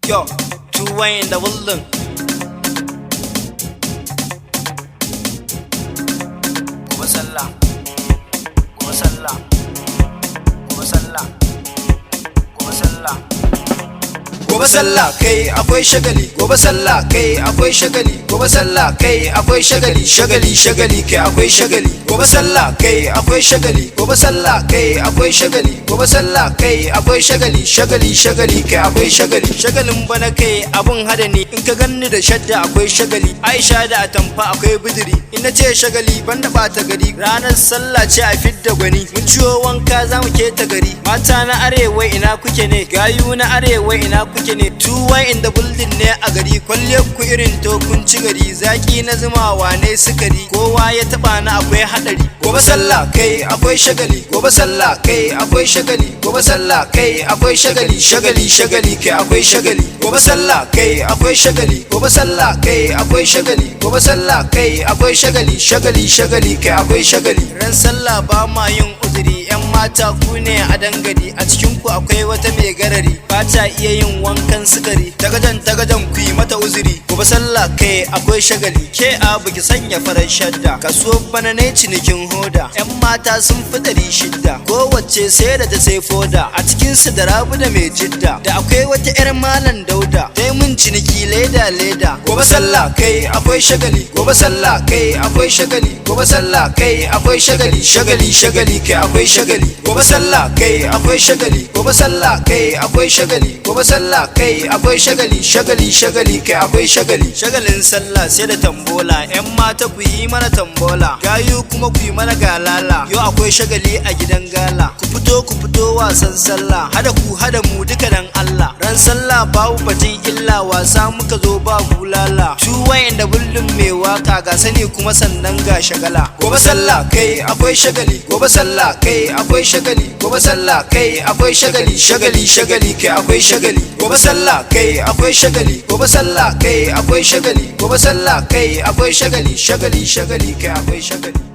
Yo, Two-Way in the building. Gobe sallah, gobe sallah, gobe sallah, gobe sallah. Gobe sallah kai akwai shagali, gobe sallah kai akwai shagali, gobe sallah kai akwai shagali, shagali kai akwai shagali. Gobe sallah kai akwai shagali, gobe sallah kai akwai shagali, gobe sallah kai akwai shagali, shagali kai akwai shagali. Shagalin bana kai abun hada ne, in ka ganni da shadda akwai shagali, Aisha da atamfa akwai bidiri. In na ce shagali ban da bata gari, ranar sallah ce a fidda gwani. Mun ciwo wanka za mu keta gari, mata na arewa ina kuke ne, gayu na arewa ina kuke ne. Two-Way in the building ne a gari, kwalle ku irin to kun ci gari. Zaki na zuma wane sukari, kowa ya taba na akwai hadari. Gobe sallah kai akwai shagali, gobe sallah kai akwai shagali, gobe sallah kai akwai shagali, shagali kai akwai shagali. Gobe sallah kai akwai shagali, gobe sallah kai akwai shagali, gobe sallah kai akwai shagali, shagali kai akwai shagali. Ran sallah ba ma yin uzuri, yan mata ku ne a dangare, a cikin ku akwai wata mai garari, ba ta iya yin wankan sukari. Tagadan ku yi mata uzuri, gobe sallah kai akwai shagali. Ke abu ki sanya farar shadda, kasuwar bana ne cinikin hoda, yan mata sun fi 600, kowace sai da ta sai foda. A cikin su da Rabu da mai jidda, da akwai wata yar malam Dauda, dai mun ciniki leda. Gobe sallah kai akwai shagali, gobe sallah kai akwai shagali, gobe sallah kai akwai shagali, shagali kai akwai shagali. Gobe sallah kai akwai shagali, gobe sallah kai akwai shagali, gobe sallah kai akwai shagali, shagali kai akwai shagali. Shagalin sallah sai da tambola, yan mata ku yi mana tambola, gayu kuma ku yi mana galala. Yo akwai shagali a gidan gala, ku fito wasan sallah, hada mu duka dan Allah. Ran sallah babu batun illa, wasa muka zo ba bulala. Two-Way in the building mai waka, ga sani kuma sannan ga shagala. Gobe sallah kai akwai shagali, gobe sallah kai akwai shagali, gobe sallah kai akwai shagali, shagali kai akwai shagali. Gobe sallah kai akwai shagali, gobe sallah kai akwai shagali, gobe sallah kai akwai shagali, shagali kai akwai shagali.